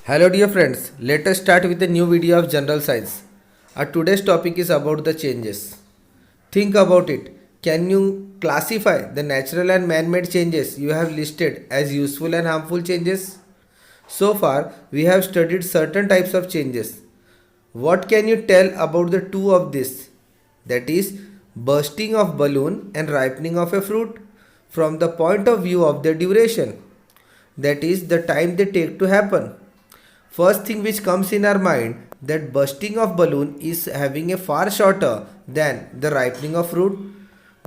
Hello dear friends, let us start with a new video of general science. Our today's topic is about the changes. Think about it. Can you classify the natural and man-made changes you have listed as useful and harmful changes? So far, we have studied certain types of changes. What can you tell about the two of this? That is, bursting of balloon and ripening of a fruit from the point of view of their duration. That is, the time they take to happen. First thing which comes in our mind that bursting of balloon is having a far shorter than the ripening of fruit.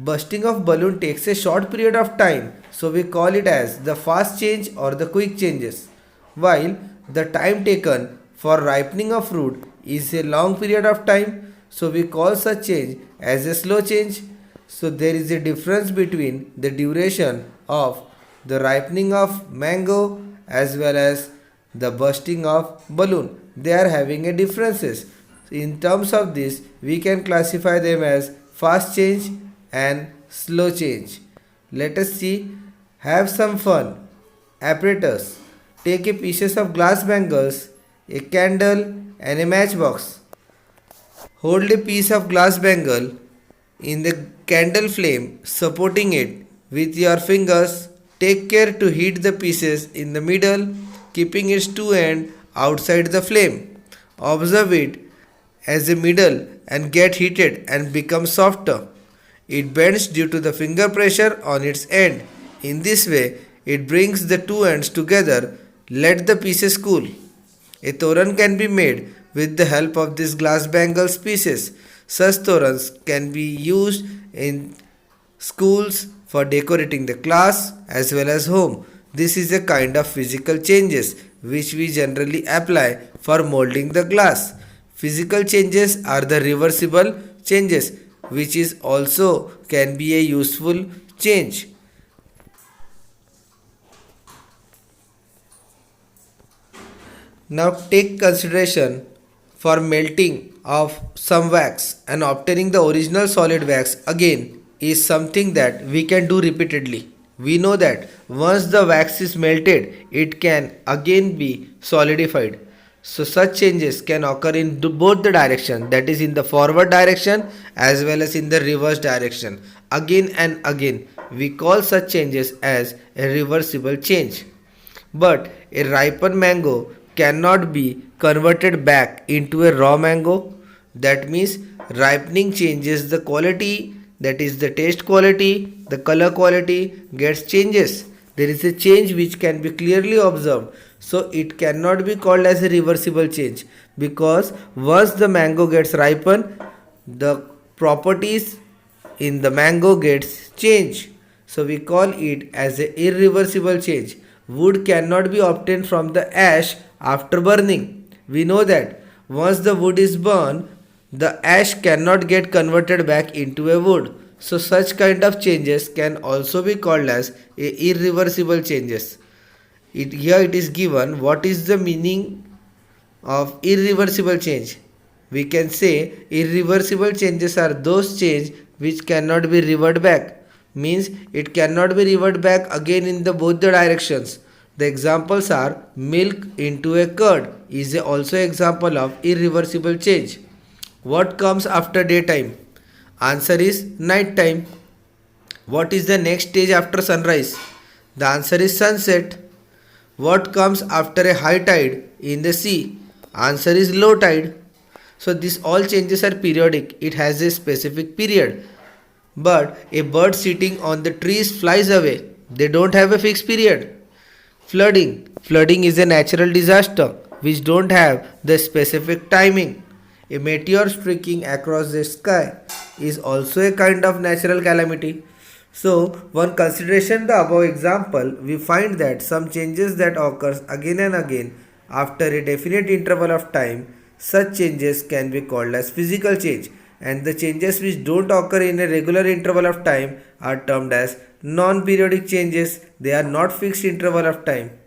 Bursting of balloon takes a short period of time, so we call it as the fast change or the quick changes. While the time taken for ripening of fruit is a long period of time, so we call such change as a slow change. So there is a difference between the duration of the ripening of mango as well as the bursting of balloon. They are having a differences. In terms of this, we can classify them as fast change and slow change. Let us see. Have some fun. Apparatus. Take a pieces of glass bangles, a candle and a matchbox. Hold a piece of glass bangle in the candle flame, supporting it with your fingers. Take care to heat the pieces in the middle, keeping its two ends outside the flame. Observe it as a middle and get heated and become softer. It bends due to the finger pressure on its end. In this way, it brings the two ends together. Let the pieces cool. A toran can be made with the help of this glass bangles pieces. Such torans can be used in schools for decorating the class as well as home. This is a kind of physical changes which we generally apply for molding the glass. Physical changes are the reversible changes which is also can be a useful change. Now take consideration for melting of some wax and obtaining the original solid wax again is something that we can do repeatedly. We know that once the wax is melted, it can again be solidified. So such changes can occur in both the direction, that is in the forward direction as well as in the reverse direction. Again and again, we call such changes as a reversible change. But a ripened mango cannot be converted back into a raw mango. That means ripening changes the quality, that is the taste quality, the color quality gets changes. There is a change which can be clearly observed. So it cannot be called as a reversible change because once the mango gets ripened, the properties in the mango gets changed. So we call it as a irreversible change. Wood cannot be obtained from the ash after burning. We know that once the wood is burned, the ash cannot get converted back into a wood. So such kind of changes can also be called as irreversible changes. Here it is given what is the meaning of irreversible change. We can say irreversible changes are those change which cannot be reverted back. Means it cannot be reverted back again in the both the directions. The examples are milk into a curd is also example of irreversible change. What comes after daytime? Answer is night time. What is the next stage after sunrise? The answer is sunset. What comes after a high tide in the sea? Answer is low tide. So these all changes are periodic. It has a specific period. But a bird sitting on the trees flies away. They don't have a fixed period. Flooding. Flooding is a natural disaster which don't have the specific timing. A meteor streaking across the sky is also a kind of natural calamity. So, one consideration the above example, we find that some changes that occurs again and again after a definite interval of time, such changes can be called as physical change, and the changes which don't occur in a regular interval of time are termed as non-periodic changes. They are not fixed interval of time.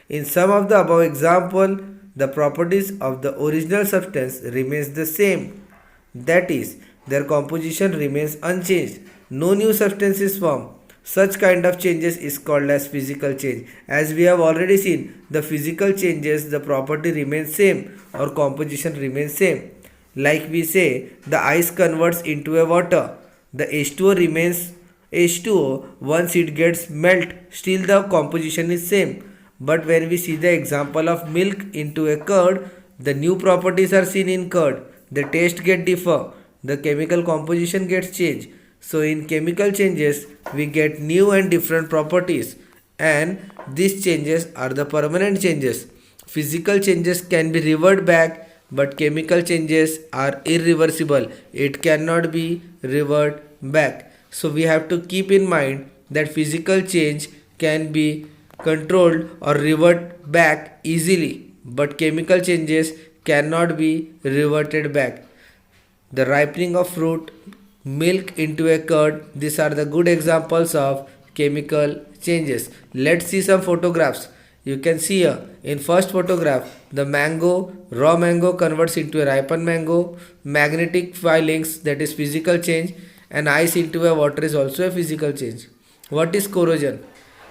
In some of the above example, the properties of the original substance remains the same. That is, their composition remains unchanged. No new substance is formed. Such kind of changes is called as physical change. As we have already seen, the physical changes, the property remains same or composition remains same. Like we say, the ice converts into a water. The H2O remains H2O once it gets melt, still the composition is same. But when we see the example of milk into a curd, the new properties are seen in curd. The taste get differ. The chemical composition gets changed. So in chemical changes, we get new and different properties, and these changes are the permanent changes. Physical changes can be reverted back, but chemical changes are irreversible. It cannot be reverted back. So we have to keep in mind that physical change can be controlled or revert back easily, but chemical changes cannot be reverted back. The ripening of fruit, milk into a curd, these are the good examples of chemical changes. Let's see some photographs. You can see here in first photograph the mango, raw mango converts into a ripened mango, magnetic filings, that is physical change, and ice into a water is also a physical change. What is corrosion?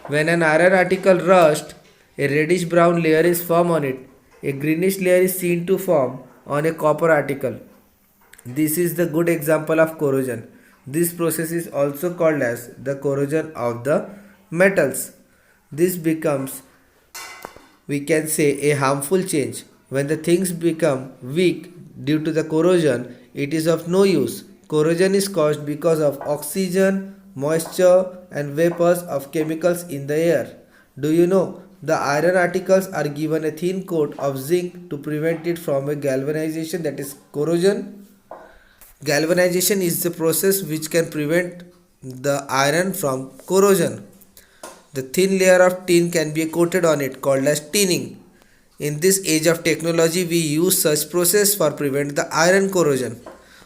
When an iron article rusts, a reddish brown layer is formed on it. A greenish layer is seen to form on a copper article. This is the good example of corrosion. This process is also called as the corrosion of the metals. This becomes, we can say, a harmful change. When the things become weak due to the corrosion, it is of no use. Corrosion is caused because of oxygen, moisture, and vapors of chemicals in the air. Do you know the iron articles are given a thin coat of zinc to prevent it from a galvanization, that is corrosion? Galvanization is the process which can prevent the iron from corrosion. The thin layer of tin can be coated on it, called as tinning. In this age of technology, we use such process for prevent the iron corrosion.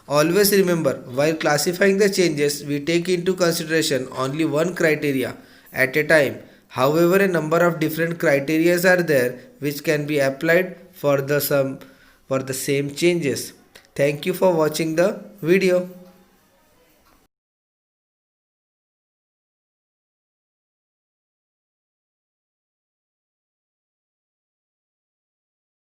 Always remember, while classifying the changes, we take into consideration only one criteria at a time. However, a number of different criteria are there which can be applied for the same changes. Thank you for watching the video.